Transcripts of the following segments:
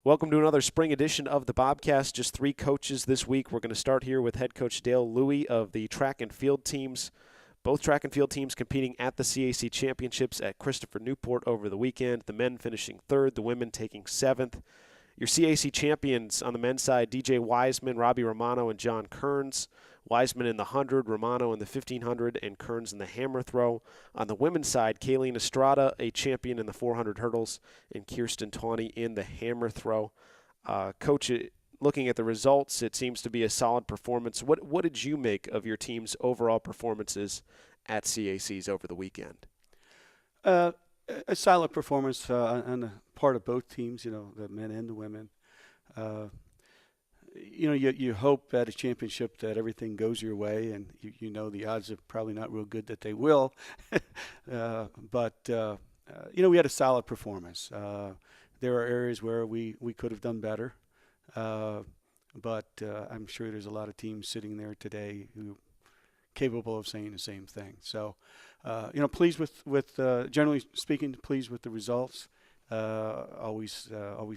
Welcome to another spring edition of the Bobcast. Just three coaches this week. We're going to start here with head coach Dale Louie of the track and field teams. Both track and field teams competing at the CAC Championships at Christopher Newport over the weekend. The men finishing third, the women taking seventh. Your CAC champions on the men's side, DJ Wiseman, Robbie Romano, and John Kearns. Wiseman in the 100, Romano in the 1500, and Kearns in the hammer throw. On the women's side, Kayleen Estrada, a champion in the 400 hurdles, and Kirsten Tawney in the hammer throw. Coach, looking at the results, it seems to be a solid performance. What did you make of your team's overall performances at CACs over the weekend? A solid performance on the part of both teams, the men and the women. You hope at a championship that everything goes your way, and the odds are probably not real good that they will. But we had a solid performance. There are areas where we could have done better, but I'm sure there's a lot of teams sitting there today who are capable of saying the same thing. So, pleased with generally speaking, pleased with the results. Always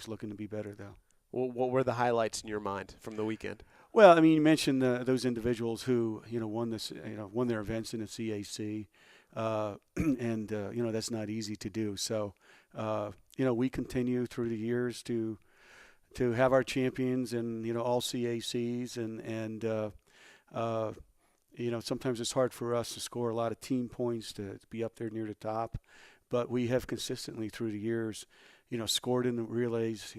looking to be better, though. Well, what were the highlights in your mind from the weekend? Well, I mean, you mentioned those individuals who won their events in the CAC, and that's not easy to do. So, we continue through the years to have our champions and all CACs, and sometimes it's hard for us to score a lot of team points to be up there near the top, but we have consistently through the years, scored in the relays.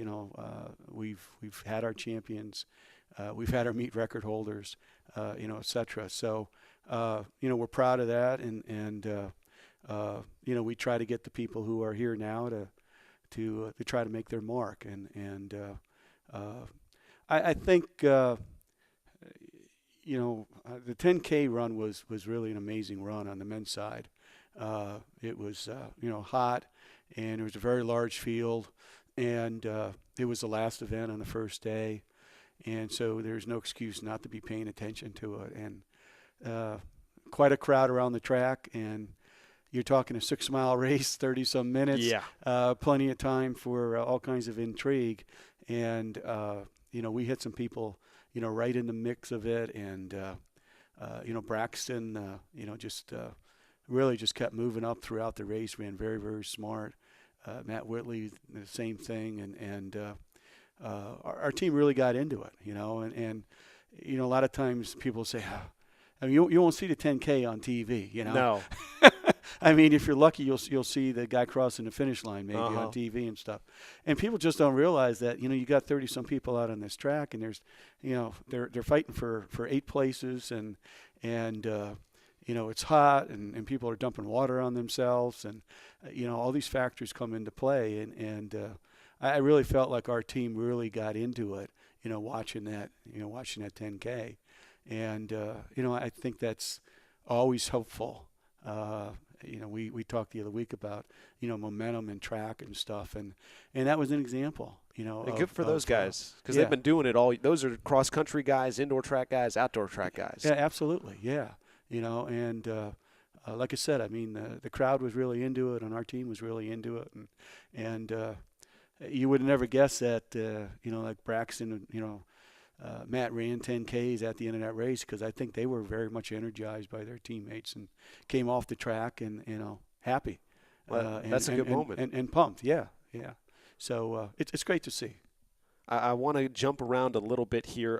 We've had our champions, we've had our meet record holders, et cetera. So, we're proud of that, and we try to get the people who are here now to try to make their mark, and I think the 10K run was really an amazing run on the men's side. It was hot, and it was a very large field, and it was the last event on the first day, and so there's no excuse not to be paying attention to it. And quite a crowd around the track, and you're talking a 6-mile race, 30-some minutes. Yeah. Plenty of time for all kinds of intrigue, and we hit some people right in the mix of it, and Braxton really just kept moving up throughout the race, ran very, very smart. Matt Whitley, the same thing, and our team really got into it, and a lot of times people say, I mean, you won't see the 10K on TV, No. I mean, if you're lucky, you'll see the guy crossing the finish line maybe on TV and stuff. And people just don't realize that, you got 30-some people out on this track, and there's, they're fighting for 8 places, and it's hot, and people are dumping water on themselves, and, all these factors come into play. And I really felt like our team really got into it, watching that 10K. And, I think that's always helpful. We talked the other week about, momentum and track and stuff. And that was an example, And good for those guys, because they've been doing it all. Those are cross-country guys, indoor track guys, outdoor track guys. Yeah, absolutely. Yeah. And like I said, I mean, the crowd was really into it, and our team was really into it. And you would never guess that, like Braxton, Matt ran 10Ks at the end of that race, because I think they were very much energized by their teammates and came off the track and, happy. Well, that's a good moment. And pumped, yeah. So it's great to see. I want to jump around a little bit here.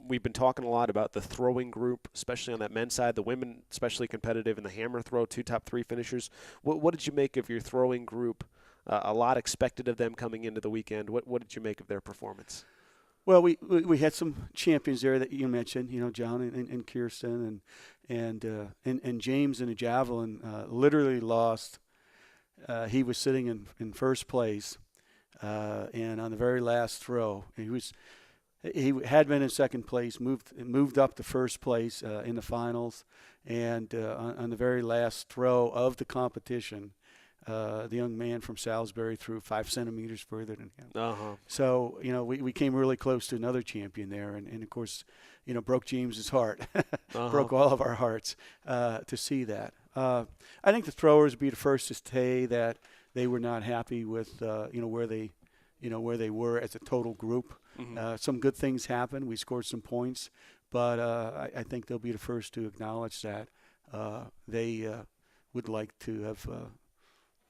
We've been talking a lot about the throwing group, especially on that men's side. The women, especially competitive in the hammer throw, 2 top 3 finishers. What did you make of your throwing group? A lot expected of them coming into the weekend. What did you make of their performance? Well, we had some champions there that you mentioned, John and Kirsten, and James in the javelin literally lost. He was sitting in first place, and on the very last throw, he had been in second place, moved up to first place in the finals, and on the very last throw of the competition, the young man from Salisbury threw 5 centimeters further than him. So, we came really close to another champion there, and of course, broke James's heart, broke all of our hearts to see that. I think the throwers would be the first to say that they were not happy with, where they where they were as a total group. Some good things happened. We scored some points, but I think they'll be the first to acknowledge that they would like to have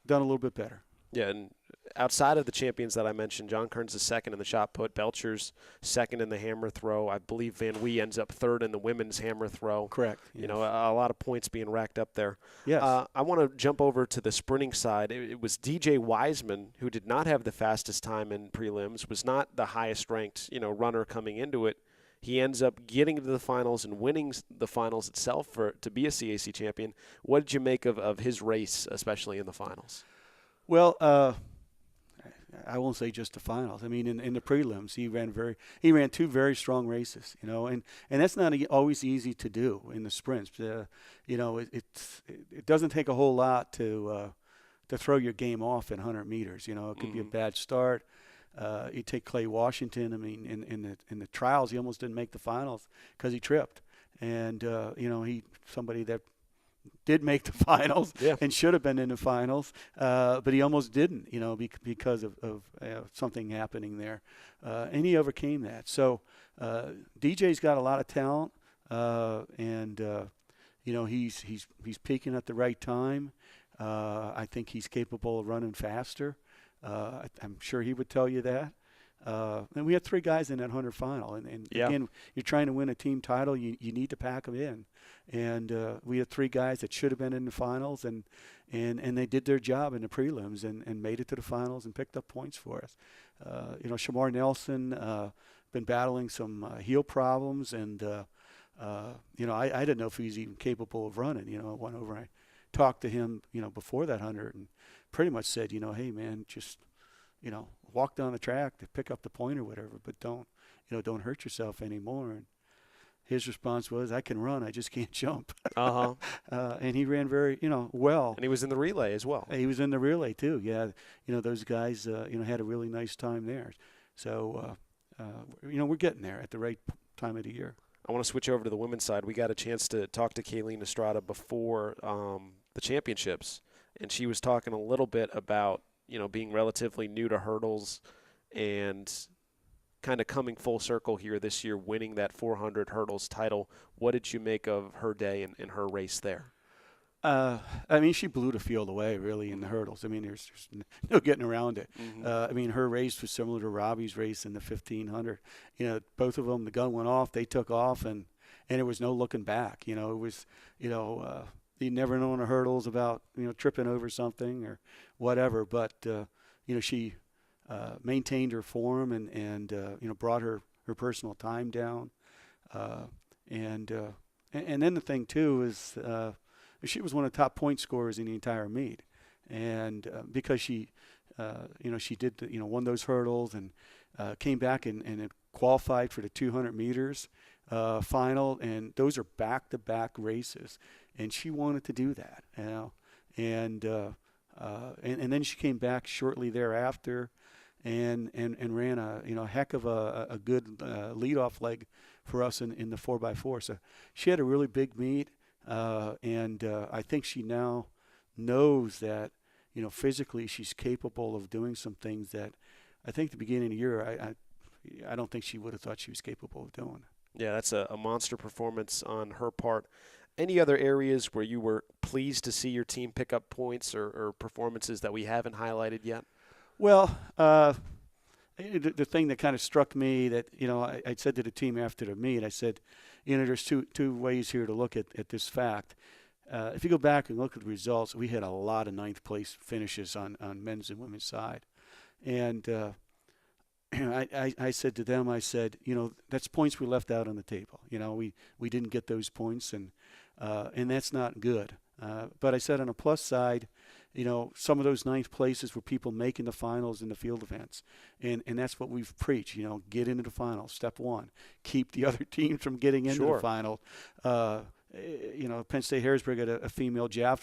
done a little bit better. Yeah, and outside of the champions that I mentioned, John Kearns is second in the shot put, Belcher's second in the hammer throw. I believe Van Wee ends up third in the women's hammer throw. Correct. Yes. A lot of points being racked up there. Yes. I want to jump over to the sprinting side. It was DJ Wiseman, who did not have the fastest time in prelims, was not the highest ranked, runner coming into it. He ends up getting to the finals and winning the finals itself to be a CAC champion. What did you make of his race, especially in the finals? Well, I won't say just the finals. I mean, in the prelims, he ran two very strong races, and that's not always easy to do in the sprints. It doesn't take a whole lot to throw your game off in 100 meters. It could be a bad start. You take Clay Washington. I mean, in the trials, he almost didn't make the finals because he tripped, and somebody that did make the finals and should have been in the finals, but he almost didn't, because of something happening there, and he overcame that. So DJ's got a lot of talent, and he's peaking at the right time. I think he's capable of running faster. I'm sure he would tell you that. And we had three guys in that 100 final, and again, you're trying to win a team title, you need to pack them in, and we had three guys that should have been in the finals, and they did their job in the prelims and made it to the finals and picked up points for us. Shamar Nelson been battling some heel problems, and I didn't know if he was even capable of running. I went over and I talked to him, before that 100, and pretty much said, hey man, just walk down the track to pick up the point or whatever, but don't hurt yourself anymore. And his response was, I can run, I just can't jump. And he ran very, well. And he was in the relay as well. He was in the relay too. Yeah. Those guys, had a really nice time there. So, we're getting there at the right time of the year. I want to switch over to the women's side. We got a chance to talk to Kayleen Estrada before the championships, and she was talking a little bit about being relatively new to hurdles and kind of coming full circle here this year, winning that 400 hurdles title. What did you make of her day and her race there? She blew the field away, really, in the hurdles. I mean, there's no getting around it. Her race was similar to Robbie's race in the 1500. Both of them, the gun went off, they took off, and there was no looking back. It was, you never know in the hurdles about, tripping over something or whatever. But, she maintained her form and brought her personal time down. And then the thing, too, is she was one of the top point scorers in the entire meet. And because she did, won those hurdles and came back and qualified for the 200 meters final. And those are back-to-back races. And she wanted to do that, and then she came back shortly thereafter, and ran a heck of a good leadoff leg for us in the 4x4. So she had a really big meet, and I think she now knows that physically she's capable of doing some things that I think at the beginning of the year I don't think she would have thought she was capable of doing. Yeah, that's a monster performance on her part. Any other areas where you were pleased to see your team pick up points or performances that we haven't highlighted yet? Well, the thing that kind of struck me that, I said to the team after the meet, I said, there's two ways here to look at this fact. If you go back and look at the results, we had a lot of ninth place finishes on men's and women's side. And I said to them, that's points we left out on the table. We didn't get those points, and that's not good. But I said on a plus side, some of those ninth places were people making the finals in the field events. And that's what we've preached, get into the finals, step one. Keep the other teams from getting into the final. Penn State Harrisburg had a female jav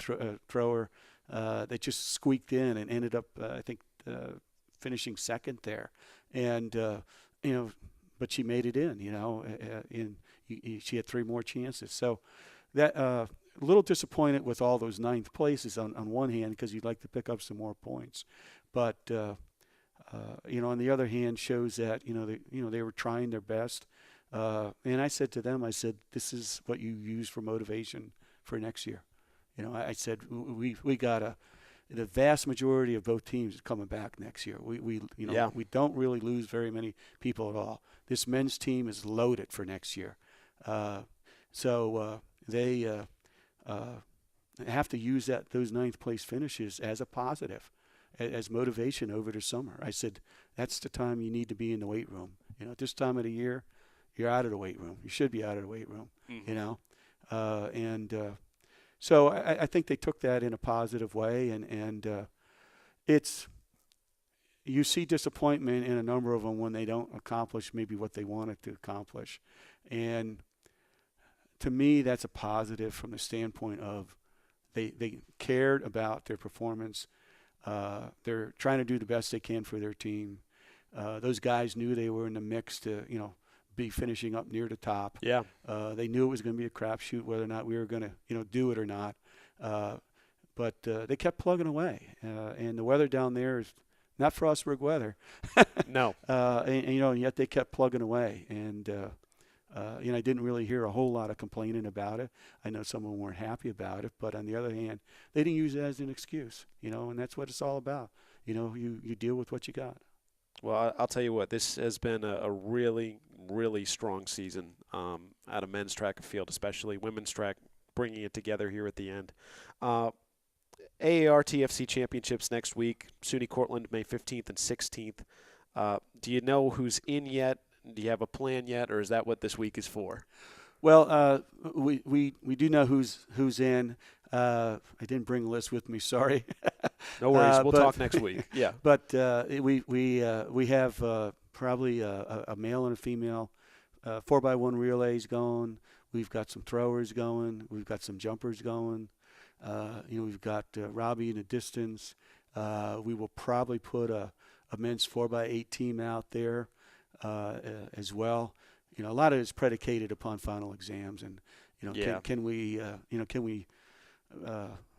thrower that just squeaked in and ended up, finishing second there. And, but she made it in, and she had three more chances. So that a little disappointed with all those ninth places on one hand because you'd like to pick up some more points. But on the other hand, shows that they were trying their best. And I said to them, I said, this is what you use for motivation for next year. I said we got the vast majority of both teams is coming back next year. We don't really lose very many people at all. This men's team is loaded for next year. So they have to use those ninth place finishes as a positive, as motivation over the summer. I said, that's the time you need to be in the weight room. At this time of the year, you're out of the weight room. You should be out of the weight room, So I think they took that in a positive way, and you see disappointment in a number of them when they don't accomplish maybe what they wanted to accomplish. And to me, that's a positive from the standpoint of they cared about their performance. They're trying to do the best they can for their team. Those guys knew they were in the mix to, be finishing up near the top. Yeah. They knew it was going to be a crapshoot whether or not we were going to, do it or not. But they kept plugging away. And the weather down there is not Frostburg weather. No. And yet they kept plugging away. And I didn't really hear a whole lot of complaining about it. I know some of them weren't happy about it, but on the other hand, they didn't use it as an excuse, and that's what it's all about. You deal with what you got. Well, I'll tell you what, this has been a really, really strong season out of men's track and field, especially women's track, bringing it together here at the end. AAR TFC Championships next week, SUNY Cortland, May 15th and 16th. Do you know who's in yet? Do you have a plan yet, or is that what this week is for? Well, we do know who's in. I didn't bring a list with me. Sorry. No worries. We'll talk next week. Yeah. But we have probably a male and a female 4x1 relays going. We've got some throwers going. We've got some jumpers going. We've got Robbie in the distance. We will probably put a men's 4x8 team out there as well. A lot of it is predicated upon final exams, and can we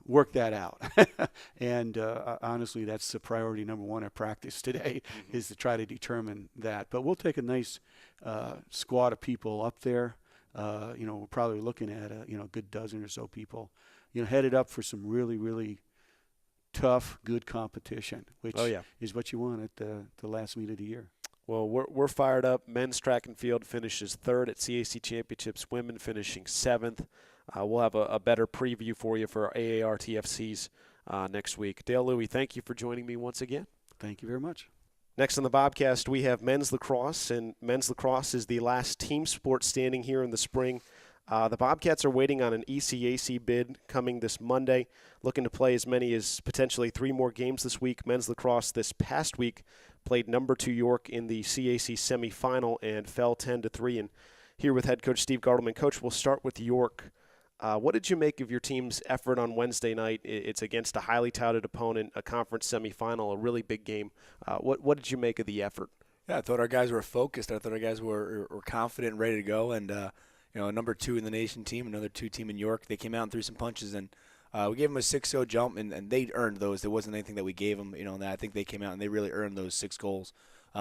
work that out? And honestly, that's the priority number one at practice today, is to try to determine that. But we'll take a nice squad of people up there. We're probably looking at a good dozen or so people, headed up for some really, really tough, good competition, which is what you want at the last meet of the year. Well, we're fired up. Men's track and field finishes third at CAC Championships, women finishing seventh. We'll have a better preview for you for our AAR TFCs next week. Dale Louie, thank you for joining me once again. Thank you very much. Next on the Bobcast, we have men's lacrosse, and men's lacrosse is the last team sport standing here in the spring. The Bobcats are waiting on an ECAC bid coming this Monday, looking to play as many as potentially 3 more games this week. Men's lacrosse this past week played number 2 York in the CAC semifinal and fell 10-3. And here with head coach Steve Gartelman. Coach, we'll start with York. What did you make of your team's effort on Wednesday night? It's against a highly touted opponent, a conference semifinal, a really big game. What did you make of the effort? Yeah, I thought our guys were focused. I thought our guys were confident and ready to go. And number 2 in the nation team, another 2 team in York, they came out and threw some punches, and we gave them a 6-0 jump, and they earned those. There wasn't anything that we gave them, and I think they came out and they really earned those 6 goals.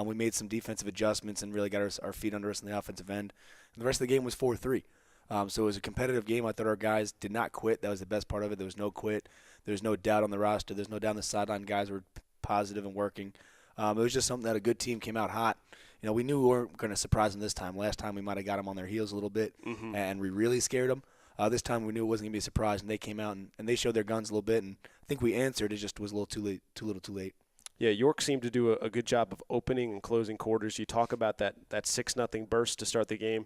We made some defensive adjustments and really got our feet under us on the offensive end. And the rest of the game was 4-3. So it was a competitive game. I thought our guys did not quit. That was the best part of it. There was no quit. There was no doubt on the roster. There's no doubt on the sideline. Guys were positive and working. It was just something that a good team came out hot. We knew we weren't going to surprise them this time. Last time we might have got them on their heels a little bit, and we really scared them. This time we knew it wasn't going to be a surprise, and they came out and they showed their guns a little bit, and I think we answered. It just was a little too late. Yeah, York seemed to do a good job of opening and closing quarters. You talk about that 6-0 burst to start the game.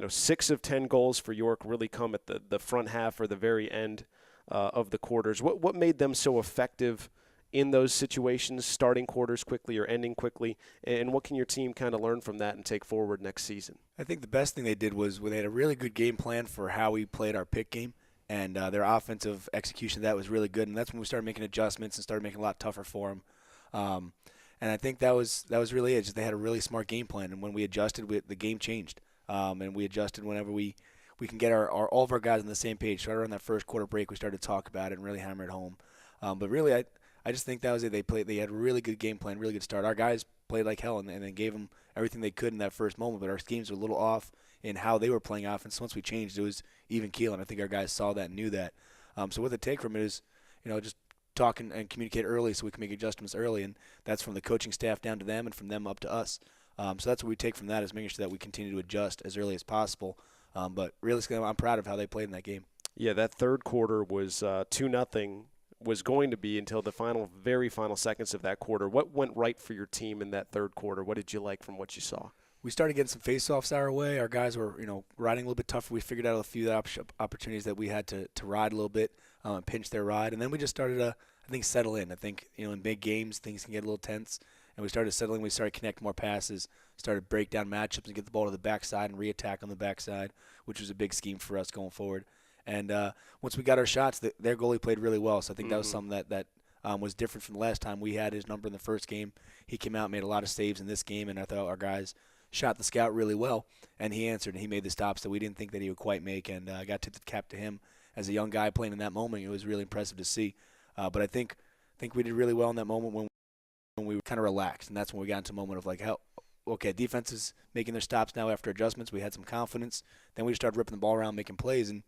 6 of 10 goals for York really come at the front half or the very end of the quarters. What made them so effective in those situations, starting quarters quickly or ending quickly, and what can your team kind of learn from that and take forward next season? I think the best thing they did was they had a really good game plan for how we played our pick game, and their offensive execution of that was really good, and that's when we started making adjustments and started making it a lot tougher for them. And I think that was really it. Just they had a really smart game plan, and when we adjusted, the game changed. And we adjusted whenever we can get all of our guys on the same page. So right around that first quarter break, we started to talk about it and really hammer it home. But really, I just think that was it. They had a really good game plan, really good start. Our guys played like hell and then gave them everything they could in that first moment, but our schemes were a little off in how they were playing offense. Once we changed, it was even keel, and I think our guys saw that and knew that. So what the take from it is, just talk and communicate early so we can make adjustments early, and that's from the coaching staff down to them and from them up to us. So that's what we take from that, is making sure that we continue to adjust as early as possible. But realistically, I'm proud of how they played in that game. Yeah, that third quarter was 2-0, was going to be until the very final seconds of that quarter. What went right for your team in that third quarter? What did you like from what you saw? We started getting some face-offs our way. Our guys were, riding a little bit tougher. We figured out a few opportunities that we had to ride a little bit, and pinch their ride. And then we just started to, I think, settle in. I think, in big games, things can get a little tense. And we started settling. We started connecting more passes, started to break down matchups and get the ball to the backside and re-attack on the backside, which was a big scheme for us going forward. And once we got our shots, their goalie played really well. So I think that was something that was different from the last time. We had his number in the first game. He came out and made a lot of saves in this game, and I thought our guys shot the scout really well, and he answered, and he made the stops that we didn't think that he would quite make, and I got to the cap to him as a young guy playing in that moment. It was really impressive to see. But I think we did really well in that moment when we were kind of relaxed, and that's when we got into a moment of like, okay, defense is making their stops now after adjustments. We had some confidence. Then we started ripping the ball around, making plays, and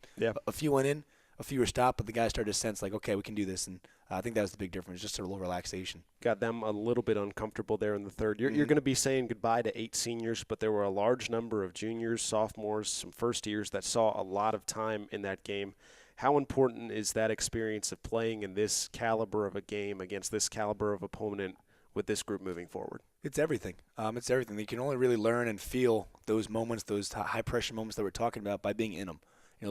a few went in, a few were stopped, but the guys started to sense like, okay, we can do this, and I think that was the big difference, just a little relaxation. Got them a little bit uncomfortable there in the third. You're going to be saying goodbye to 8 seniors, but there were a large number of juniors, sophomores, some first years that saw a lot of time in that game. How important is that experience of playing in this caliber of a game against this caliber of opponent with this group moving forward? It's everything. It's everything. You can only really learn and feel those moments, those high-pressure moments that we're talking about, by being in them.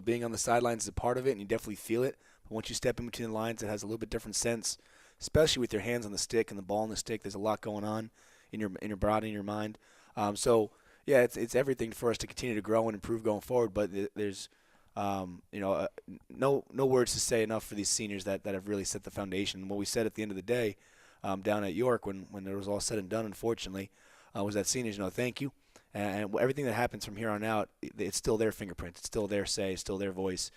Being on the sidelines is a part of it, and you definitely feel it. But once you step in between the lines, it has a little bit different sense, especially with your hands on the stick and the ball on the stick. There's a lot going on in your body and your mind. So, yeah, it's everything for us to continue to grow and improve going forward. But there's, no words to say enough for these seniors that have really set the foundation. What we said at the end of the day down at York when it was all said and done, unfortunately, was that seniors, thank you. And everything that happens from here on out, it's still their fingerprint. It's still their say. It's still their voice.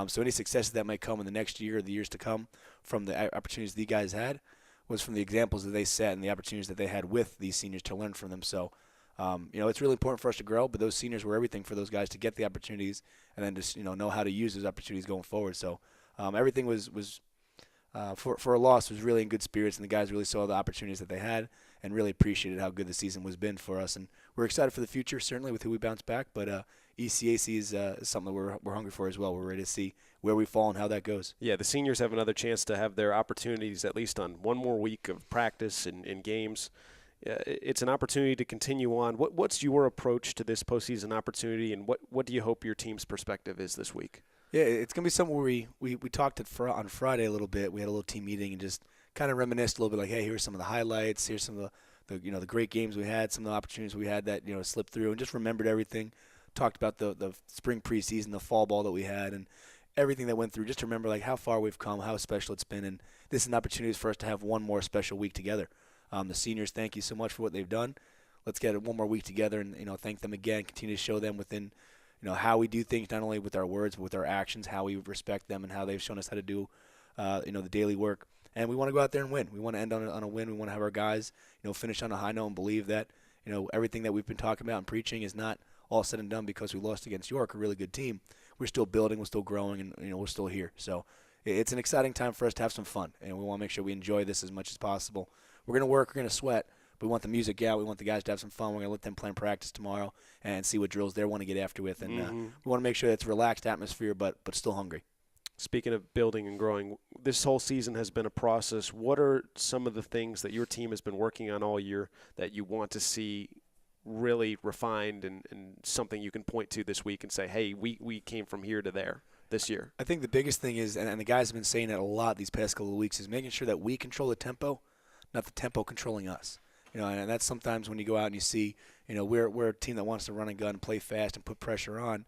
So any successes that might come in the next year or the years to come from the opportunities these guys had was from the examples that they set and the opportunities that they had with these seniors to learn from them. So, it's really important for us to grow, but those seniors were everything for those guys to get the opportunities and then just, know how to use those opportunities going forward. So everything was for a loss was really in good spirits, and the guys really saw the opportunities that they had and really appreciated how good the season was been for us. And we're excited for the future, certainly, with who we bounce back. But ECAC is something that we're hungry for as well. We're ready to see where we fall and how that goes. Yeah, the seniors have another chance to have their opportunities at least on one more week of practice and games. It's an opportunity to continue on. What's your approach to this postseason opportunity, and what do you hope your team's perspective is this week? Yeah, it's going to be something where we talked on Friday a little bit. We had a little team meeting and just kind of reminisced a little bit like, hey, here's some of the highlights. Here's some of the great games we had, some of the opportunities we had that, slipped through, and just remembered everything. Talked about the spring preseason, the fall ball that we had, and everything that went through. Just to remember like how far we've come, how special it's been, and this is an opportunity for us to have one more special week together. The seniors, thank you so much for what they've done. Let's get one more week together and, thank them again. Continue to show them within, how we do things, not only with our words, but with our actions, how we respect them and how they've shown us how to do, the daily work. And we want to go out there and win. We want to end on a win. We want to have our guys, finish on a high note and believe that, everything that we've been talking about and preaching is not all said and done because we lost against York, a really good team. We're still building, we're still growing, and, we're still here. So it's an exciting time for us to have some fun, and we want to make sure we enjoy this as much as possible. We're going to work, we're going to sweat, but we want the music out. We want the guys to have some fun. We're going to let them plan practice tomorrow and see what drills they want to get after with. And we want to make sure that it's a relaxed atmosphere, but still hungry. Speaking of building and growing, this whole season has been a process. What are some of the things that your team has been working on all year that you want to see really refined and something you can point to this week and say, hey, we came from here to there this year? I think the biggest thing is, and the guys have been saying it a lot these past couple of weeks, is making sure that we control the tempo, not the tempo controlling us. And that's sometimes when you go out and you see, we're a team that wants to run and gun, play fast, and put pressure on.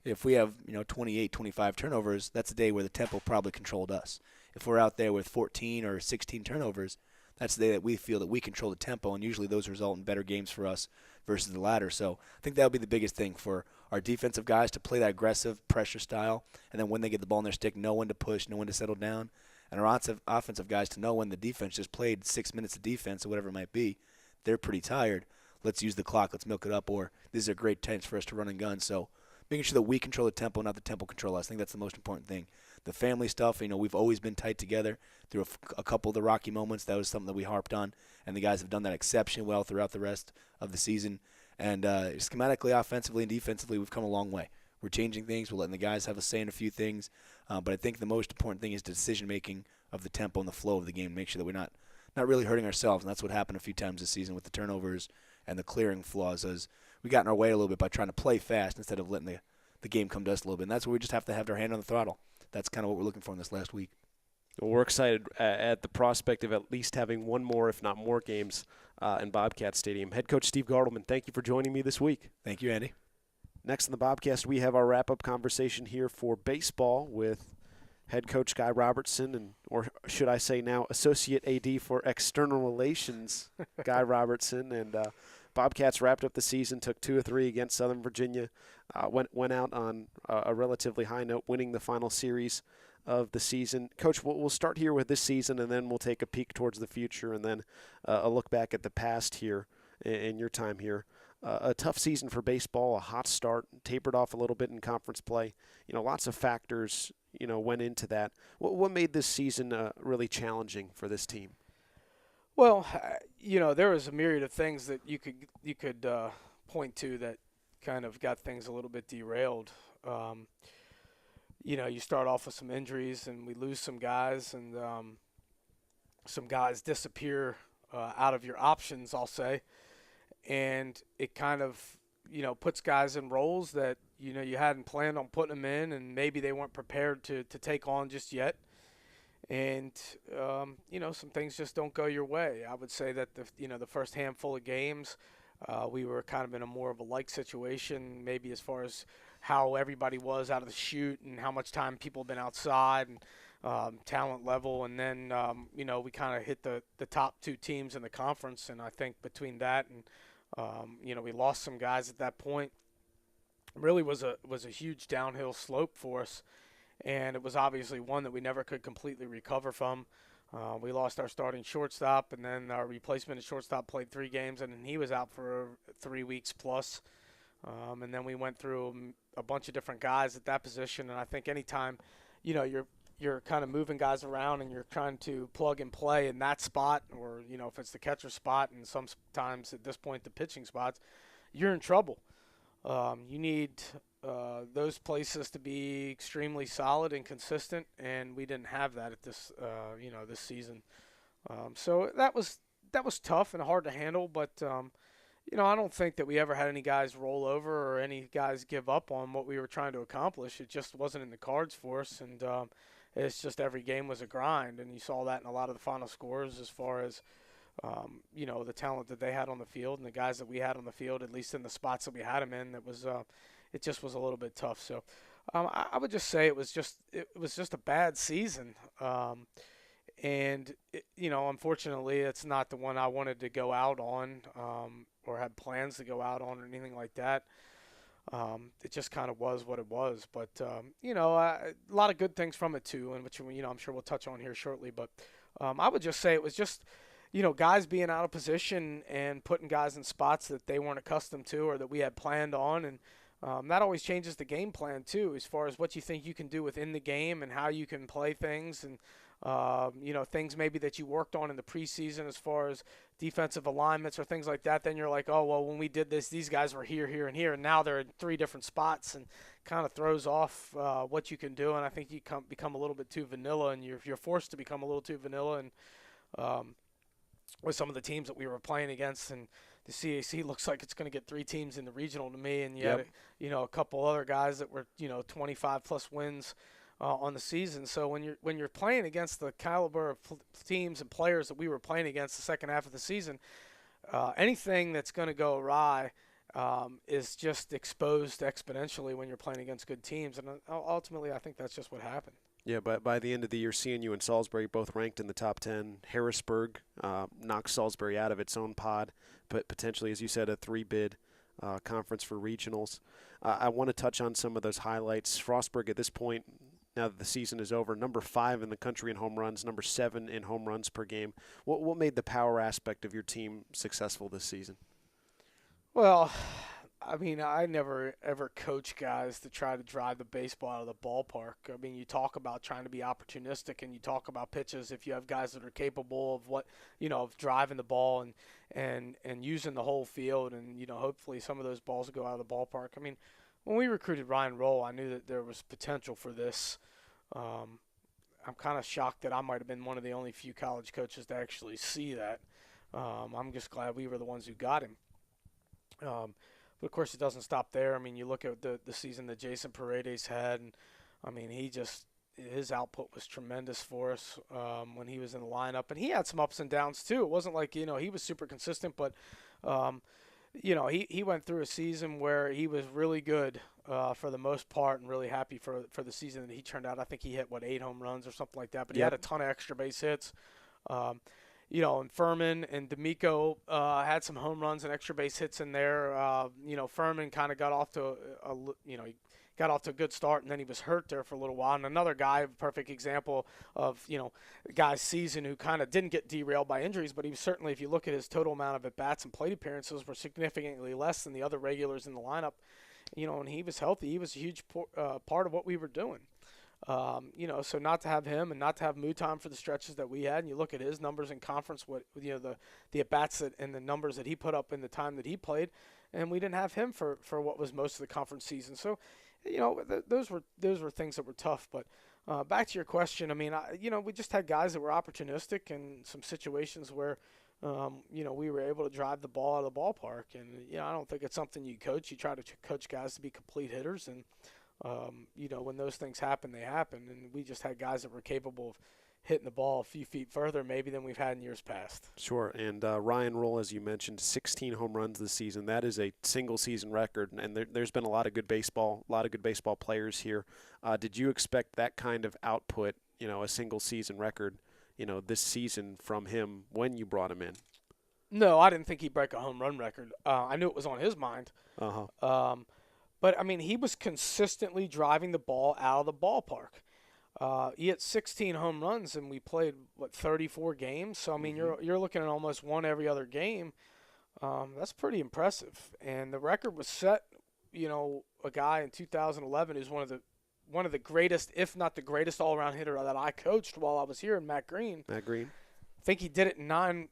If we have, 28, 25 turnovers, that's a day where the tempo probably controlled us. If we're out there with 14 or 16 turnovers, that's the day that we feel that we control the tempo, and usually those result in better games for us versus the latter. So I think that would be the biggest thing for our defensive guys to play that aggressive pressure style, and then when they get the ball in their stick, know when to push, know when to settle down. and our offensive guys to know when the defense just played 6 minutes of defense or whatever it might be, they're pretty tired. Let's use the clock. Let's milk it up. Or these are great times for us to run and gun. So making sure that we control the tempo, not the tempo control us. I think that's the most important thing. The family stuff, we've always been tight together through a couple of the rocky moments. That was something that we harped on, and the guys have done that exceptionally well throughout the rest of the season. And schematically, offensively, and defensively, we've come a long way. We're changing things. We're letting the guys have a say in a few things. But I think the most important thing is the decision-making of the tempo and the flow of the game. Make sure that we're not really hurting ourselves. And that's what happened a few times this season with the turnovers and the clearing flaws. As we got in our way a little bit by trying to play fast instead of letting the game come to us a little bit. And that's where we just have to have our hand on the throttle. That's kind of what we're looking for in this last week. Well, we're excited at the prospect of at least having one more, if not more, games in Bobcat Stadium. Head coach Steve Gartelman, thank you for joining me this week. Thank you, Andy. Next in the Bobcast, we have our wrap-up conversation here for baseball with head coach Guy Robertson, or should I say now Associate AD for External Relations, Guy Robertson. And Bobcats wrapped up the season, took 2 of 3 against Southern Virginia, went out on a relatively high note, winning the final series of the season. Coach, we'll start here with this season, and then we'll take a peek towards the future, and then a look back at the past here in your time here. A tough season for baseball, a hot start, tapered off a little bit in conference play. Lots of factors, went into that. What made this season really challenging for this team? Well, there was a myriad of things that you could point to that kind of got things a little bit derailed. You start off with some injuries, and we lose some guys, and some guys disappear out of your options, I'll say. And it kind of, puts guys in roles that, you hadn't planned on putting them in, and maybe they weren't prepared to take on just yet. And, some things just don't go your way. I would say that, the first handful of games, we were kind of in a more of a like situation, maybe as far as how everybody was out of the chute and how much time people have been outside and talent level. And then, we kind of hit the top 2 teams in the conference. And I think between that and, we lost some guys at that point. It really was a huge downhill slope for us. And it was obviously one that we never could completely recover from. We lost our starting shortstop, and then our replacement at shortstop played 3 games, and he was out for 3 weeks plus. And then we went through a bunch of different guys at that position. And I think anytime, you're kind of moving guys around and you're trying to plug and play in that spot, or, if it's the catcher spot, and sometimes at this point the pitching spots, you're in trouble. You need those places to be extremely solid and consistent, and we didn't have that at this, this season. So that was tough and hard to handle, but I don't think that we ever had any guys roll over or any guys give up on what we were trying to accomplish. It just wasn't in the cards for us, and it's just every game was a grind, and you saw that in a lot of the final scores as far as the talent that they had on the field and the guys that we had on the field, at least in the spots that we had them in. That was it just was a little bit tough. So I would just say it was just a bad season. And unfortunately, it's not the one I wanted to go out on or had plans to go out on or anything like that. It just kind of was what it was. But, a lot of good things from it, too, and which, I'm sure we'll touch on here shortly. But I would just say it was just, guys being out of position and putting guys in spots that they weren't accustomed to or that we had planned on. And that always changes the game plan, too, as far as what you think you can do within the game and how you can play things. And things maybe that you worked on in the preseason as far as defensive alignments or things like that, then you're like, oh, well, when we did this, these guys were here, here, and here, and now they're in 3 different spots, and kind of throws off what you can do. And I think you become a little bit too vanilla, and you're forced to become a little too vanilla. And with some of the teams that we were playing against, and the CAC looks like it's going to get 3 teams in the regional to me, and you had a couple other guys that were 25 plus wins on the season. So when you're playing against the caliber of teams and players that we were playing against the second half of the season, anything that's going to go awry is just exposed exponentially when you're playing against good teams. And ultimately, I think that's just what happened. Yeah, but by the end of the year, CNU and Salisbury both ranked in the top 10. Harrisburg knocked Salisbury out of its own pod, but potentially, as you said, a 3-bid conference for regionals. I want to touch on some of those highlights. Frostburg at this point now that the season is over. Number 5 in the country in home runs, number 7 in home runs per game. What made the power aspect of your team successful this season? Well, I mean, I never ever coach guys to try to drive the baseball out of the ballpark. I mean, you talk about trying to be opportunistic, and you talk about pitches. If you have guys that are capable of of driving the ball and using the whole field, and hopefully some of those balls will go out of the ballpark. I mean, when we recruited Ryan Roll, I knew that there was potential for this. I'm kind of shocked that I might have been one of the only few college coaches to actually see that. I'm just glad we were the ones who got him. But of course, it doesn't stop there. I mean, you look at the season that Jason Paredes had, and I mean, his output was tremendous for us when he was in the lineup, and he had some ups and downs too. It wasn't like he was super consistent, but he went through a season where he was really good for the most part, and really happy for the season that he turned out. I think he hit 8 home runs or something like that, but he had a ton of extra base hits. And Furman and D'Amico had some home runs and extra base hits in there. Furman kind of got off to a good start, and then he was hurt there for a little while. And another guy, a perfect example of a guy's season who kind of didn't get derailed by injuries, but he was certainly, if you look at his total amount of at bats and plate appearances, were significantly less than the other regulars in the lineup. And he was healthy. He was a huge part of what we were doing. So not to have him and not to have Muton for the stretches that we had, and you look at his numbers in conference, the at-bats and the numbers that he put up in the time that he played, and we didn't have him for what was most of the conference season. So, those were things that were tough. But back to your question, I mean, we just had guys that were opportunistic in some situations where, we were able to drive the ball out of the ballpark. And, I don't think it's something you coach. You try to coach guys to be complete hitters, and when those things happen, they happen. And we just had guys that were capable of hitting the ball a few feet further maybe than we've had in years past. Sure. And Ryan Roll, as you mentioned, 16 home runs this season. That is a single-season record, and there's been a lot of good baseball players here. Did you expect that kind of output, a single-season record, this season from him when you brought him in? No, I didn't think he'd break a home run record. I knew it was on his mind. Uh-huh. But, I mean, he was consistently driving the ball out of the ballpark. He hit 16 home runs, and we played, 34 games? So, I mean, you're looking at almost one every other game. That's pretty impressive. And the record was set, a guy in 2011 who's one of the greatest, if not the greatest all-around hitter that I coached while I was here in Matt Green. Matt Green. I think he did it in nine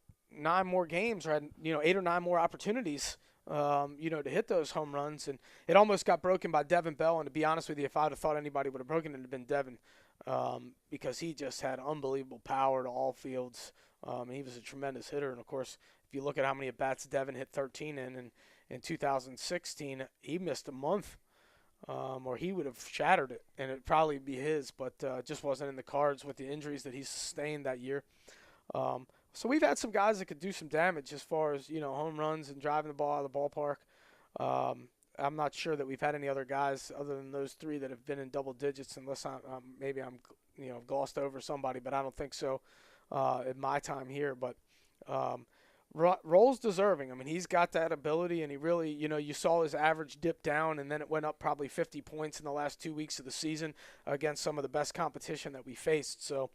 more games, or had, 8 or 9 more opportunities. To hit those home runs, and it almost got broken by Devin Bell. And to be honest with you, if I would have thought anybody would have broken it, it'd have been Devin, because he just had unbelievable power to all fields. And he was a tremendous hitter. And of course, if you look at how many at bats Devin hit 13 in 2016, he missed a month, or he would have shattered it, and it'd probably be his, but just wasn't in the cards with the injuries that he sustained that year. So we've had some guys that could do some damage as far as, home runs and driving the ball out of the ballpark. I'm not sure that we've had any other guys other than those 3 that have been in double digits, unless maybe I'm glossed over somebody, but I don't think so in my time here. But Roll's deserving. I mean, he's got that ability, and he really, you saw his average dip down, and then it went up probably 50 points in the last 2 weeks of the season against some of the best competition that we faced. So,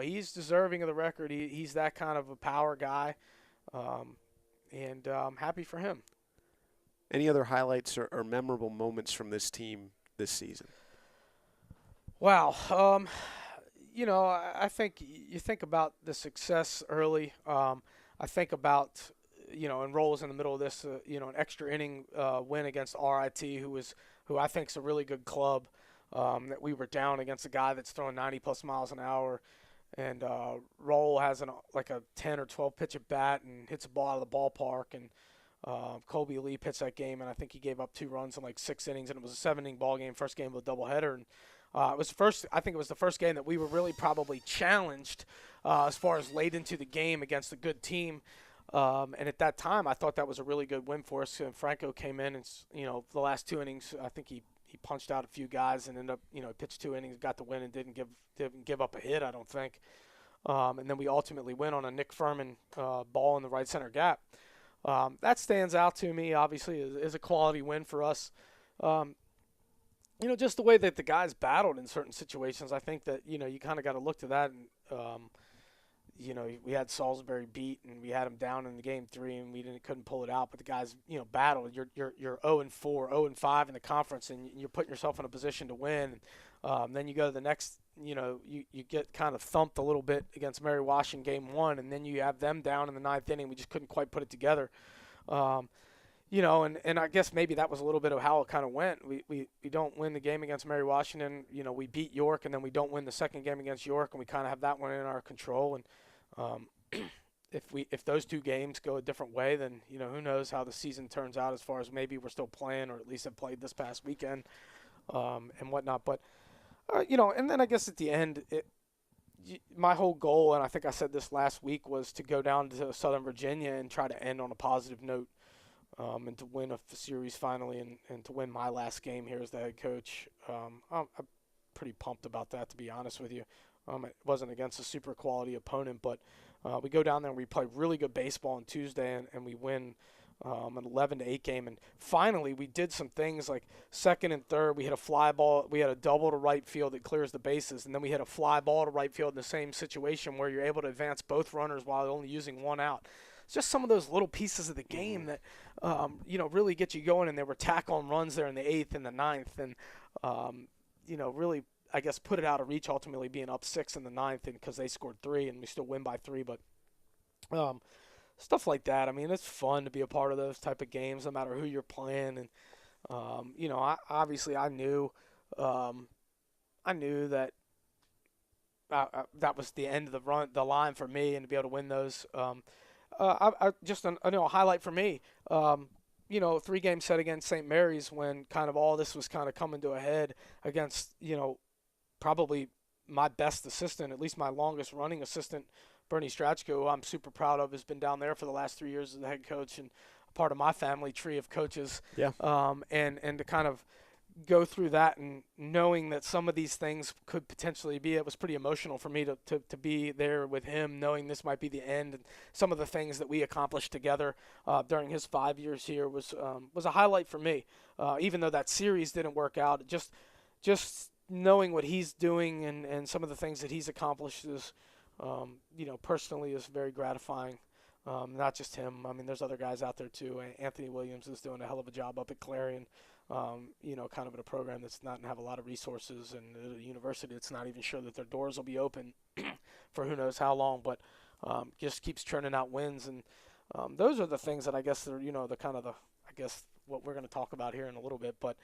he's deserving of the record. He's that kind of a power guy, and I'm happy for him. Any other highlights or memorable moments from this team this season? Wow. I think you think about the success early. I think about, and Roll's in the middle of this, an extra inning win against RIT, who I think is a really good club, that we were down against a guy that's throwing 90-plus miles an hour. And Roll has a 10 or 12 pitch at bat and hits a ball out of the ballpark. And Colby Lee pitched that game, and I think he gave up 2 runs in 6 innings, and it was a 7-inning ball game, first game of a doubleheader. And I think it was the first game that we were really probably challenged as far as late into the game against a good team. And at that time, I thought that was a really good win for us. And Franco came in, and the last 2 innings, I think he punched out a few guys and ended up, pitched 2 innings, got the win, and didn't give up a hit, I don't think. And then we ultimately win on a Nick Furman ball in the right center gap. That stands out to me, obviously, as a quality win for us. just the way that the guys battled in certain situations. I think that, you kind of got to look to that. And, we had Salisbury beat and we had them down in the game 3 and we couldn't pull it out. But the guys, battled. You're 0-4, 0-5 in the conference, and you're putting yourself in a position to win. Then you go to the next, you get kind of thumped a little bit against Mary Washington game 1, and then you have them down in the 9th inning. We just couldn't quite put it together. And I guess maybe that was a little bit of how it kind of went. We don't win the game against Mary Washington. We beat York, and then we don't win the second game against York, and we kind of have that one in our control. And if those 2 games go a different way, then who knows how the season turns out, as far as maybe we're still playing, or at least have played this past weekend, and whatnot. But and then I guess at the end, my whole goal, and I think I said this last week, was to go down to Southern Virginia and try to end on a positive note. And to win a series finally, and to win my last game here as the head coach. I'm pretty pumped about that, to be honest with you. It wasn't against a super quality opponent, but we go down there and we play really good baseball on Tuesday, and we win an 11-8 game. And finally, we did some things like second and third. We hit a fly ball. We had a double to right field that clears the bases, and then we hit a fly ball to right field in the same situation where you're able to advance both runners while only using 1 out. It's just some of those little pieces of the game that, really get you going. And there were tack-on runs there in the 8th and the 9th. And, really, I guess, put it out of reach, ultimately being up 6 in the 9th, and because they scored 3 and we still win by 3. But stuff like that, I mean, it's fun to be a part of those type of games, no matter who you're playing. And, I knew that that was the end of the line for me, and to be able to win those. A highlight for me, 3-game set against St. Mary's, when kind of all this was kind of coming to a head against, probably my best assistant, at least my longest running assistant, Bernie Strachko, who I'm super proud of, has been down there for the last 3 years as the head coach and a part of my family tree of coaches. Yeah. And to kind of go through that, and knowing that some of these things could potentially be, it was pretty emotional for me to be there with him, knowing this might be the end. And some of the things that we accomplished together during his 5 years here was a highlight for me. Even though that series didn't work out, just knowing what he's doing and some of the things that he's accomplished is, personally is very gratifying. Not just him. I mean, there's other guys out there too. Anthony Williams is doing a hell of a job up at Clarion. Kind of in a program that's not have a lot of resources, and a university that's not even sure that their doors will be open for who knows how long, but just keeps churning out wins. And those are the things that I guess are, what we're going to talk about here in a little bit. But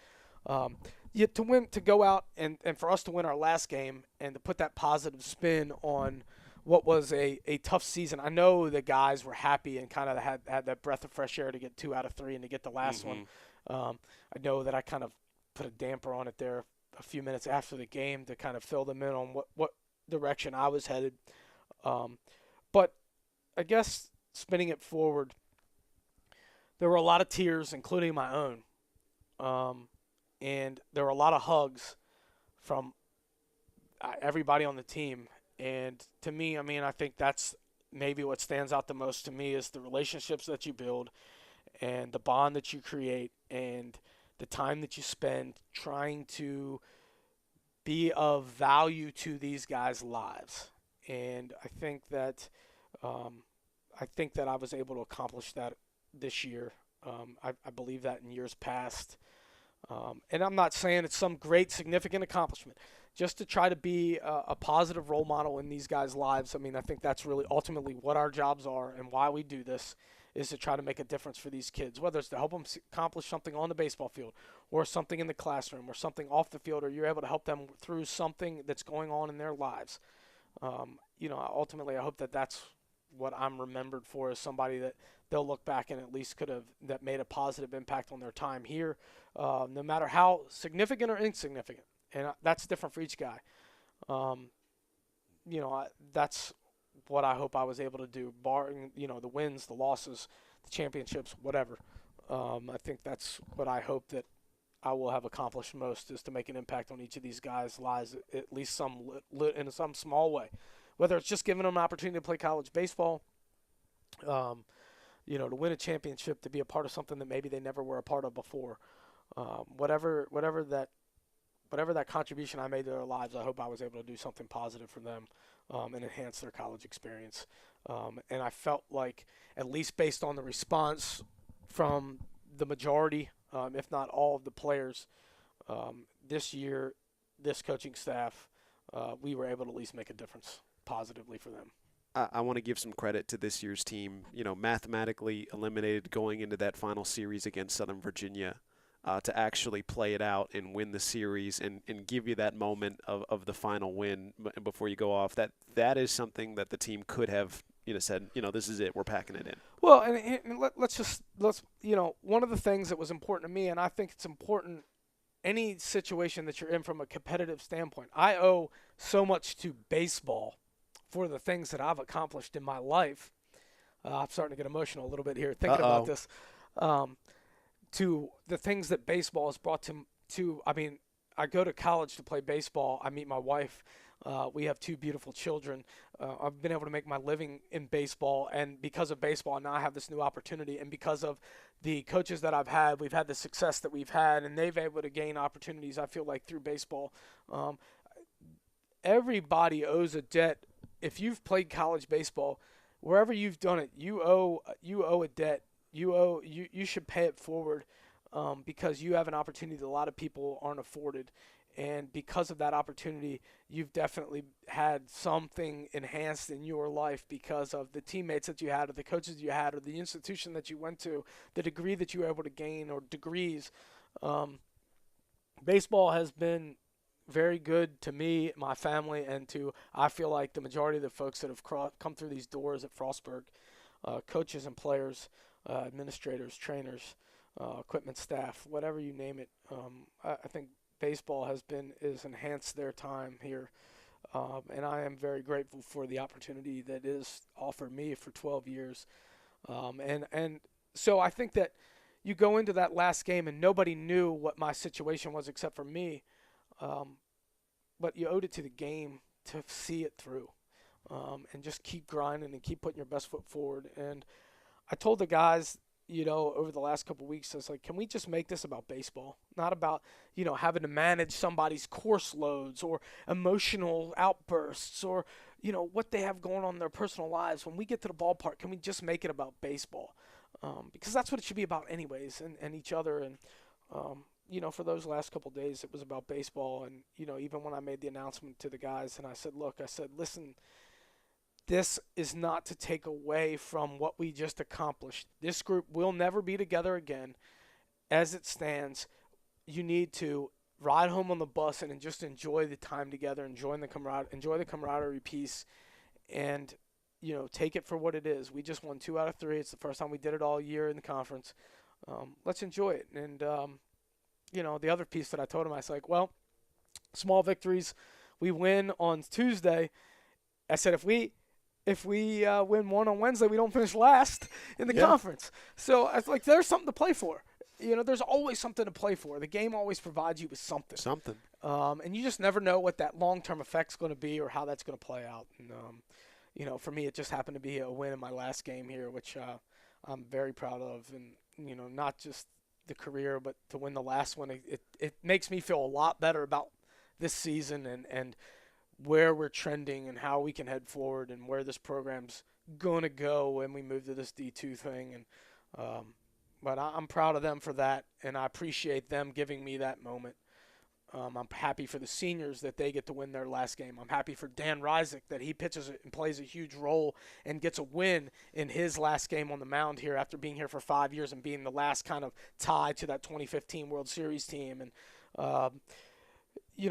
to go out and for us to win our last game and to put that positive spin on what was a tough season. I know the guys were happy and kind of had that breath of fresh air to get 2 out of 3 and to get the last one. I know that I kind of put a damper on it there a few minutes after the game to kind of fill them in on what direction I was headed. But I guess spinning it forward, there were a lot of tears, including my own. And there were a lot of hugs from everybody on the team. And to me, I mean, I think that's maybe what stands out the most to me is the relationships that you build and the bond that you create and the time that you spend trying to be of value to these guys' lives. And I think that I was able to accomplish that this year. I believe that in years past. And I'm not saying it's some great significant accomplishment. Just to try to be a positive role model in these guys' lives. I mean, I think that's really ultimately what our jobs are and why we do this, is to try to make a difference for these kids, whether it's to help them accomplish something on the baseball field or something in the classroom or something off the field, or you're able to help them through something that's going on in their lives. Ultimately, I hope that that's what I'm remembered for, as somebody that they'll look back and at least that made a positive impact on their time here, no matter how significant or insignificant. And that's different for each guy. That's what I hope I was able to do, barring, the wins, the losses, the championships, whatever. I think that's what I hope that I will have accomplished most, is to make an impact on each of these guys' lives, at least in some small way. Whether it's just giving them an opportunity to play college baseball, to win a championship, to be a part of something that maybe they never were a part of before. Whatever that whatever that contribution I made to their lives, I hope I was able to do something positive for them and enhance their college experience. And I felt like, at least based on the response from the majority, if not all of the players, this year, this coaching staff, we were able to at least make a difference positively for them. I want to give some credit to this year's team. Mathematically eliminated going into that final series against Southern Virginia to actually play it out and win the series and give you that moment of the final win before you go off. That is something that the team could have said, this is it, we're packing it in. Well, and let's one of the things that was important to me, and I think it's important any situation that you're in from a competitive standpoint. I owe so much to baseball for the things that I've accomplished in my life. I'm starting to get emotional a little bit here thinking about this. To the things that baseball has brought to. I mean, I go to college to play baseball. I meet my wife. We have 2 beautiful children. I've been able to make my living in baseball, and because of baseball, now I have this new opportunity. And because of the coaches that I've had, we've had the success that we've had, and they've been able to gain opportunities, I feel like, through baseball. Everybody owes a debt. If you've played college baseball, wherever you've done it, you owe a debt. You should pay it forward because you have an opportunity that a lot of people aren't afforded. And because of that opportunity, you've definitely had something enhanced in your life because of the teammates that you had, or the coaches you had, or the institution that you went to, the degree that you were able to gain, or degrees. Baseball has been very good to me, my family, and to, I feel like, the majority of the folks that have come through these doors at Frostburg, coaches and players, administrators, trainers, equipment staff, whatever you name it. I think baseball has enhanced their time here, and I am very grateful for the opportunity that is offered me for 12 years. And so I think that you go into that last game and nobody knew what my situation was except for me, but you owed it to the game to see it through, and just keep grinding and keep putting your best foot forward. And I told the guys, over the last couple of weeks, I was like, can we just make this about baseball? Not about, having to manage somebody's course loads or emotional outbursts or, what they have going on in their personal lives. When we get to the ballpark, can we just make it about baseball? Because that's what it should be about anyways, and each other. And, for those last couple of days, it was about baseball. And, even when I made the announcement to the guys and I said, listen, this is not to take away from what we just accomplished. This group will never be together again. As it stands, you need to ride home on the bus and just enjoy the time together, enjoy the camaraderie piece, and take it for what it is. We just won 2 out of 3. It's the first time we did it all year in the conference. Let's enjoy it. And the other piece that I told him, I was like, well, small victories. We win on Tuesday. I said, if we win one on Wednesday, we don't finish last in the conference. So I was like, there's something to play for. There's always something to play for. The game always provides you with something. And you just never know what that long-term effect's going to be or how that's going to play out. And, for me, it just happened to be a win in my last game here, which I'm very proud of. And, not just the career, but to win the last one, it makes me feel a lot better about this season and where we're trending and how we can head forward and where this program's going to go when we move to this D2 thing. And but I'm proud of them for that, and I appreciate them giving me that moment. I'm happy for the seniors that they get to win their last game. I'm happy for Dan Rysick that he pitches and plays a huge role and gets a win in his last game on the mound here after being here for 5 years and being the last kind of tie to that 2015 World Series team. And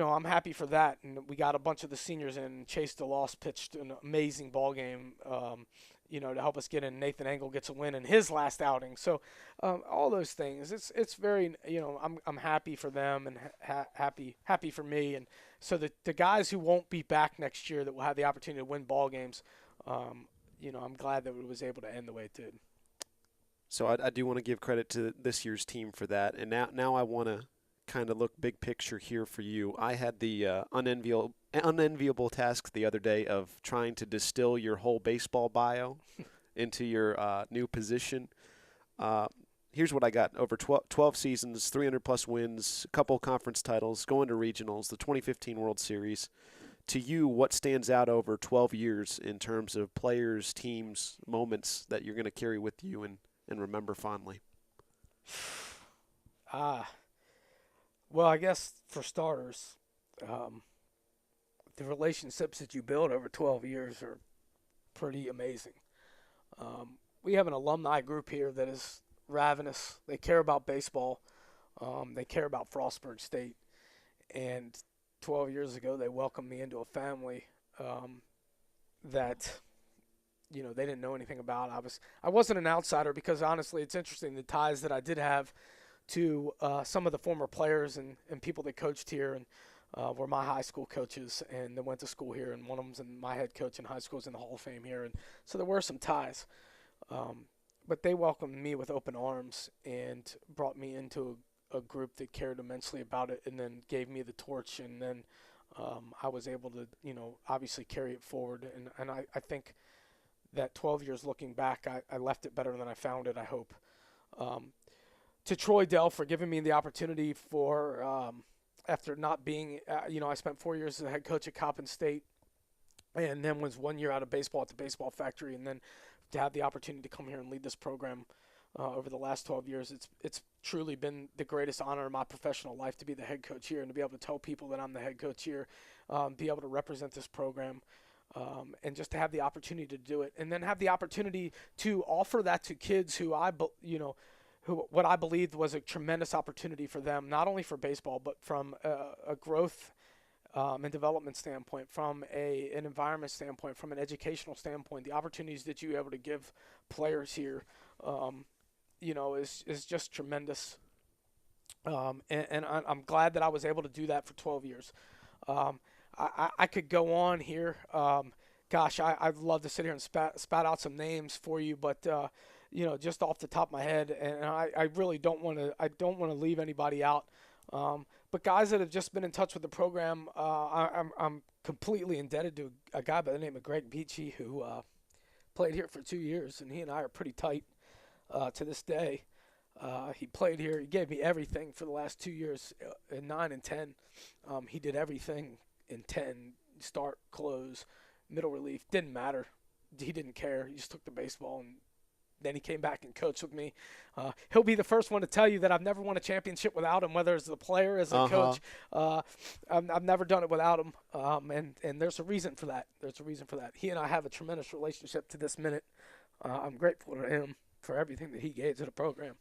I'm happy for that. And we got a bunch of the seniors in. Chase DeLoss pitched an amazing ball game, to help us get in. Nathan Engel gets a win in his last outing. So all those things, it's very, I'm happy for them and happy for me. And so the guys who won't be back next year that will have the opportunity to win ball games, I'm glad that it was able to end the way it did. So I do want to give credit to this year's team for that. And now I want to kind of look big picture here for you. I had the unenviable task the other day of trying to distill your whole baseball bio into your new position. here's what I got. Over 12 seasons, 300-plus wins, a couple conference titles, going to regionals, the 2015 World Series. To you, what stands out over 12 years in terms of players, teams, moments that you're going to carry with you and remember fondly? Well, I guess for starters, the relationships that you build over 12 years are pretty amazing. We have an alumni group here that is ravenous. They care about baseball. They care about Frostburg State. And 12 years ago, they welcomed me into a family that, they didn't know anything about. I wasn't an outsider because, honestly, it's interesting, the ties that I did have to some of the former players and people that coached here and were my high school coaches and that went to school here, and one of them's my head coach in high school is in the Hall of Fame here. And so there were some ties. But they welcomed me with open arms and brought me into a group that cared immensely about it, and then gave me the torch, and then I was able to, obviously carry it forward. And I think that 12 years looking back, I left it better than I found it, I hope. To Troy Dell for giving me the opportunity for, after not being, I spent 4 years as a head coach at Coppin State, and then was 1 year out of baseball at the baseball factory, and then to have the opportunity to come here and lead this program over the last 12 years, it's truly been the greatest honor of my professional life to be the head coach here and to be able to tell people that I'm the head coach here, be able to represent this program, and just to have the opportunity to do it, and then have the opportunity to offer that to kids who what I believed was a tremendous opportunity for them, not only for baseball, but from a growth and development standpoint, from an environment standpoint, from an educational standpoint. The opportunities that you're able to give players here, is just tremendous. And I'm glad that I was able to do that for 12 years. I could go on here. I'd love to sit here and spat out some names for you, but just off the top of my head, and I really don't want to leave anybody out. But guys that have just been in touch with the program, I'm completely indebted to a guy by the name of Greg Beachy, who played here for 2 years, and he and I are pretty tight to this day. He played here. He gave me everything for the last 2 years, in 9 and 10. He did everything in 10, start, close, middle relief. Didn't matter. He didn't care. He just took the baseball, and then he came back and coached with me. He'll be the first one to tell you that I've never won a championship without him, whether as a player, as a coach. I've never done it without him, and there's a reason for that. He and I have a tremendous relationship to this minute. I'm grateful to him for everything that he gave to the program.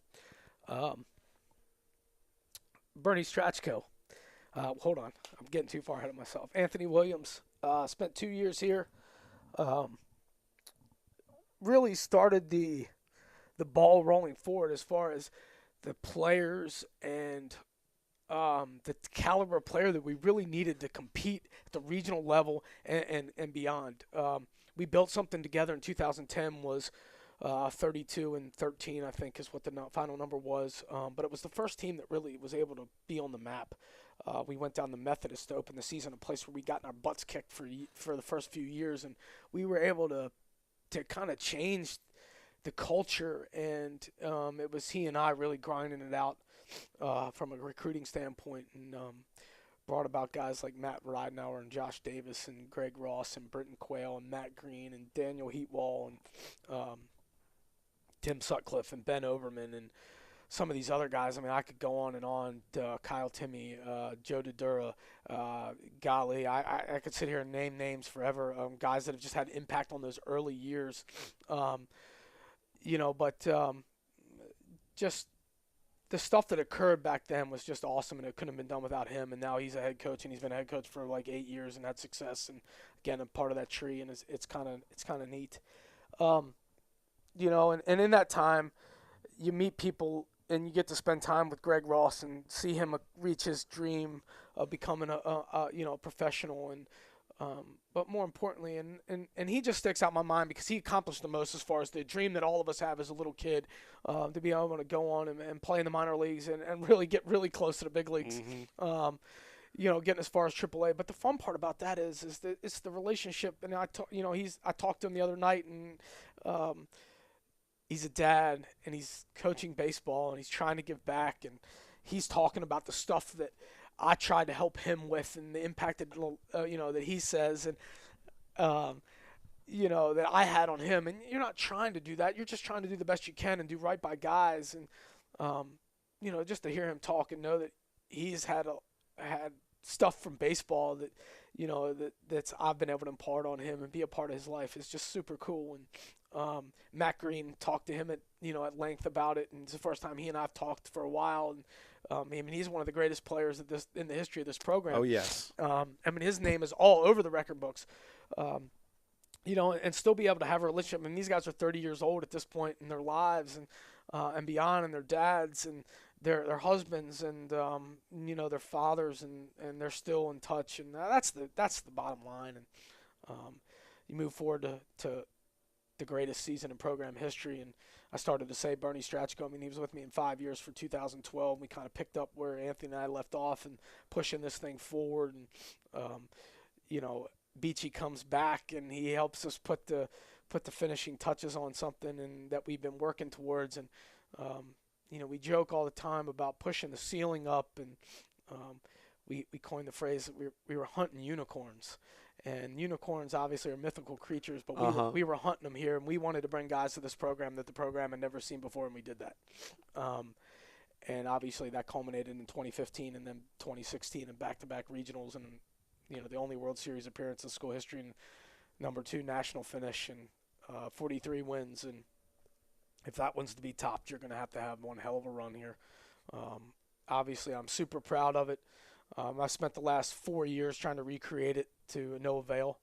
Bernie Strachko. Hold on. I'm getting too far ahead of myself. Anthony Williams spent 2 years here. Really started the ball rolling forward as far as the players and the caliber of player that we really needed to compete at the regional level and beyond. We built something together in 2010, was 32-13, I think, is what the final number was. But it was the first team that really was able to be on the map. We went down the Methodist to open the season, a place where we got our butts kicked for the first few years, and we were able to kind of change the culture, and it was he and I really grinding it out from a recruiting standpoint, and brought about guys like Matt Ridenauer and Josh Davis and Greg Ross and Britton Quayle and Matt Green and Daniel Heatwall and Tim Sutcliffe and Ben Overman and some of these other guys. I mean, I could go on and on. Kyle Timmey, Joe DeDura, golly, I could sit here and name names forever. Guys that have just had impact on those early years. Just the stuff that occurred back then was just awesome, and it couldn't have been done without him. And now he's a head coach, and he's been a head coach for like 8 years and had success. And again, a part of that tree, and it's kind of neat. And in that time, you meet people and you get to spend time with Greg Ross and see him reach his dream of becoming a professional, and but more importantly, and he just sticks out in my mind because he accomplished the most as far as the dream that all of us have as a little kid, to be able to go on and play in the minor leagues and really get really close to the big leagues. Mm-hmm. Getting as far as AAA. But the fun part about that is that it's the relationship. And I talked to him the other night, and he's a dad and he's coaching baseball and he's trying to give back, and he's talking about the stuff that I tried to help him with and the impact that that he says and that I had on him. And you're not trying to do that. You're just trying to do the best you can and do right by guys. And just to hear him talk and know that he's had stuff from baseball that that's I've been able to impart on him and be a part of his life is just super cool. And Matt Green talked to him at length about it, and it's the first time he and I've talked for a while. And he's one of the greatest players in the history of this program. Oh yes. His name is all over the record books. And still be able to have a relationship. These guys are 30 years old at this point in their lives and beyond, and their dads and their husbands and their fathers, and they're still in touch. And that's the bottom line. And you move forward to the greatest season in program history. And I started to say Bernie Strachko. He was with me in 5 years for 2012. We kind of picked up where Anthony and I left off and pushing this thing forward. And Beachy comes back and he helps us put the finishing touches on something and that we've been working towards. And we joke all the time about pushing the ceiling up, and we coined the phrase that we were hunting unicorns. And unicorns obviously are mythical creatures, but we were hunting them here, and we wanted to bring guys to this program that the program had never seen before, and we did that. And obviously that culminated in 2015 and then 2016 and back-to-back regionals and the only World Series appearance in school history and number 2 national finish and 43 wins. And if that one's to be topped, you're going to have one hell of a run here. Obviously, I'm super proud of it. I spent the last 4 years trying to recreate it to no avail.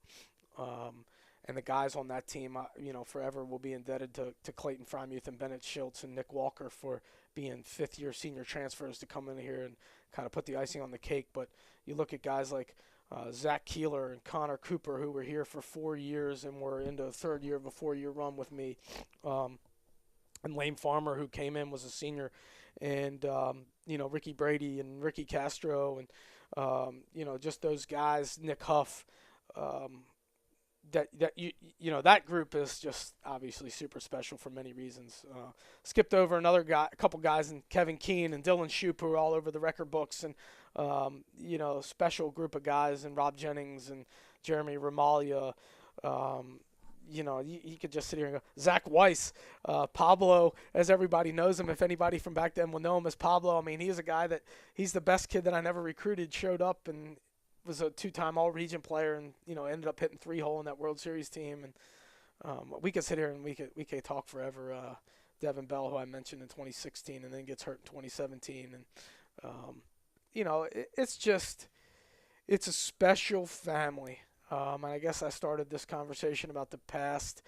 And the guys on that team, forever will be indebted to Clayton Frymuth and Bennett Schultz and Nick Walker for being fifth-year senior transfers to come in here and kind of put the icing on the cake. But you look at guys like Zach Keeler and Connor Cooper, who were here for 4 years and were into the third year of a 4-year run with me. And Lane Farmer, who came in, was a senior. And, Ricky Brady and Ricky Castro and, just those guys, Nick Huff, that group is just obviously super special for many reasons. Skipped over a couple guys, and Kevin Keene and Dylan Shoup, who are all over the record books, and special group of guys, and Rob Jennings and Jeremy Ramalia. You could just sit here and go, Zach Weiss, Pablo, as everybody knows him. If anybody from back then will know him as Pablo, he's a guy he's the best kid that I never recruited, showed up and was a 2-time all-region player and, ended up hitting 3-hole in that World Series team. And we could sit here and we could talk forever. Devin Bell, who I mentioned in 2016 and then gets hurt in 2017. And, it's a special family. And I guess I started this conversation about the past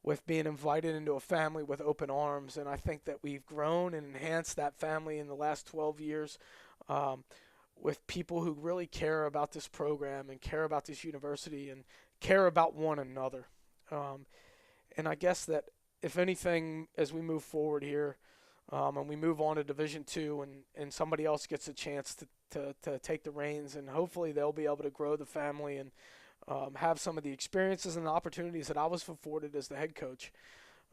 with being invited into a family with open arms. And I think that we've grown and enhanced that family in the last 12 years. With people who really care about this program and care about this university and care about one another. And I guess that if anything, as we move forward here and we move on to Division II and somebody else gets a chance to take the reins, and hopefully they'll be able to grow the family and have some of the experiences and the opportunities that I was afforded as the head coach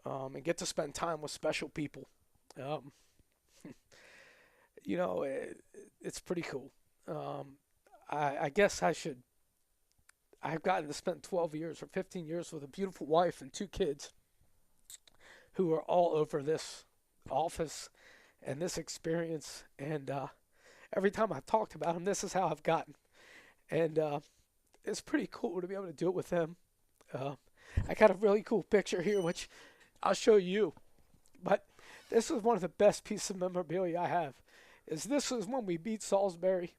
and get to spend time with special people. It's pretty cool. I guess I've gotten to spend 12 years or 15 years with a beautiful wife and 2 kids who are all over this office and this experience. And every time I've talked about them, this is how I've gotten. And it's pretty cool to be able to do it with them. I got a really cool picture here, which I'll show you. But this is one of the best pieces of memorabilia I have. This is when we beat Salisbury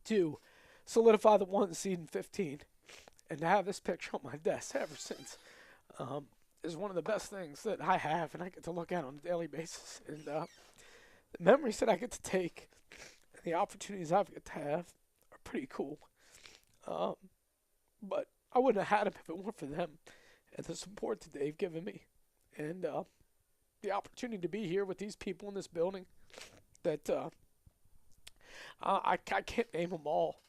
to solidify the 1 seed in 15. And to have this picture on my desk ever since is one of the best things that I have and I get to look at on a daily basis. And the memories that I get to take and the opportunities I get to have are pretty cool. But I wouldn't have had them if it weren't for them and the support that they've given me. And the opportunity to be here with these people in this building that I can't name them all.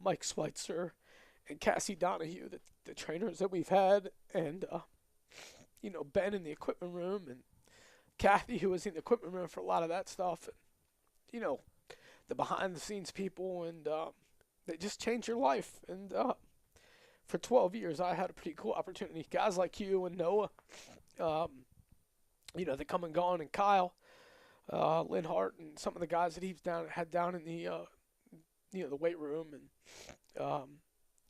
Mike Schweitzer and Cassie Donahue, the trainers that we've had, and Ben in the equipment room and Kathy, who was in the equipment room for a lot of that stuff, and the behind-the-scenes people, and they just change your life. And for 12 years, I had a pretty cool opportunity. Guys like you and Noah, they come and gone, and Kyle, Lynn Hart, and some of the guys that he's had down in the weight room, and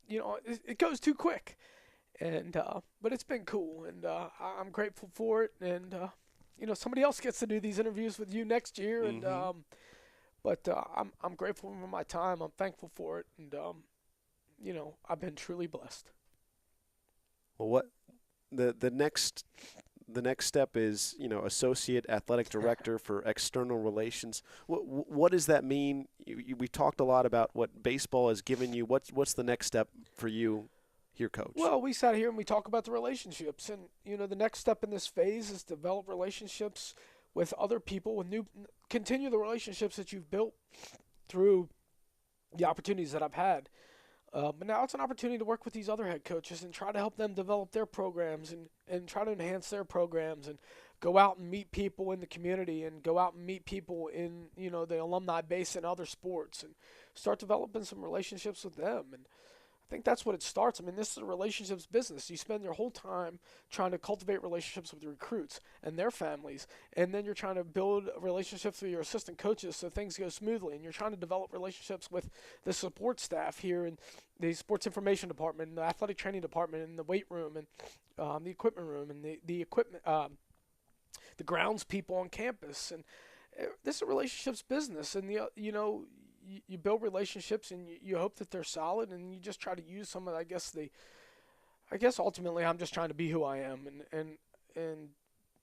it goes too quick. And but it's been cool, and I'm grateful for it. And somebody else gets to do these interviews with you next year, and but I'm grateful for my time. I'm thankful for it, and I've been truly blessed. Well, what the next step is, associate athletic director for external relations. What does that mean? We talked a lot about what baseball has given you. What's the next step for you here, Coach? Well, we sat here and we talked about the relationships, and the next step in this phase is develop relationships with other people, and continue the relationships that you've built through the opportunities that I've had. But now it's an opportunity to work with these other head coaches and try to help them develop their programs and try to enhance their programs, and go out and meet people in the community, and go out and meet people in the alumni base and other sports, and start developing some relationships with them. And I think that's what it starts. I mean, this is a relationships business. You spend your whole time trying to cultivate relationships with your recruits and their families, and then you're trying to build relationships with your assistant coaches so things go smoothly, and you're trying to develop relationships with the support staff here in the sports information department, and the athletic training department, and the weight room, and the equipment room, and the equipment, the grounds people on campus. And this is a relationships business, and you build relationships, and you hope that they're solid, and you just try to use some of, I guess ultimately I'm just trying to be who I am, and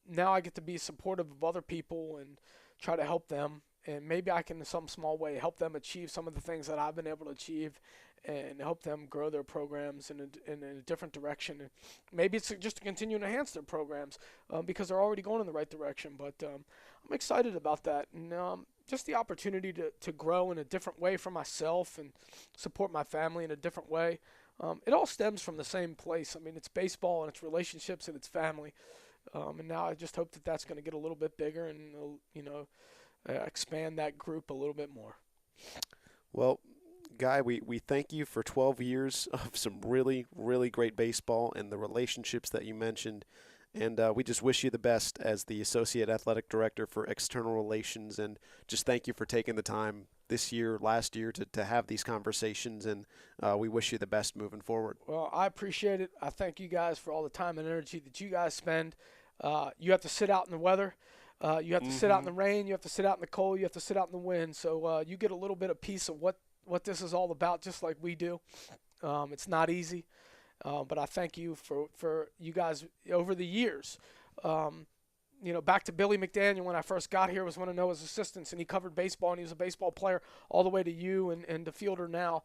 now I get to be supportive of other people and try to help them, and maybe I can in some small way help them achieve some of the things that I've been able to achieve, and help them grow their programs in a different direction. And maybe it's just to continue to enhance their programs because they're already going in the right direction, but I'm excited about that, and just the opportunity to grow in a different way for myself and support my family in a different way. It all stems from the same place. I mean, it's baseball, and it's relationships, and it's family. And now I just hope that that's going to get a little bit bigger and, expand that group a little bit more. Well, Guy, we thank you for 12 years of some really, really great baseball and the relationships that you mentioned. And we just wish you the best as the Associate Athletic Director for External Relations. And just thank you for taking the time this year, last year, to have these conversations. And we wish you the best moving forward. Well, I appreciate it. I thank you guys for all the time and energy that you guys spend. You have to sit out in the weather. You have to sit out in the rain. You have to sit out in the cold. You have to sit out in the wind. So you get a little bit of piece of what this is all about, just like we do. It's not easy. But I thank you for you guys over the years. Back to Billy McDaniel when I first got here was one of Noah's assistants, and he covered baseball, and he was a baseball player all the way to you and the fielder now.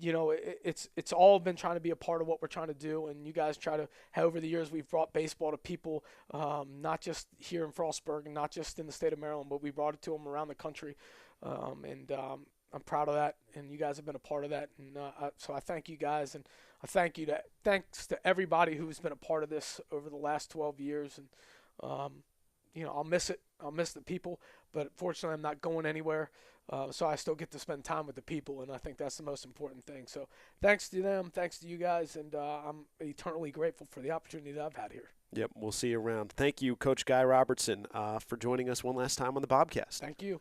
It's all been trying to be a part of what we're trying to do, and you guys try to. Over the years, we've brought baseball to people, not just here in Frostburg and not just in the state of Maryland, but we brought it to them around the country, and I'm proud of that, and you guys have been a part of that, and so I thank you guys, and thanks to everybody who's been a part of this over the last 12 years, and I'll miss it. I'll miss the people, but fortunately I'm not going anywhere, so I still get to spend time with the people, and I think that's the most important thing. So thanks to them, thanks to you guys, and I'm eternally grateful for the opportunity that I've had here. Yep, we'll see you around. Thank you, Coach Guy Robertson, for joining us one last time on the Bobcast. Thank you.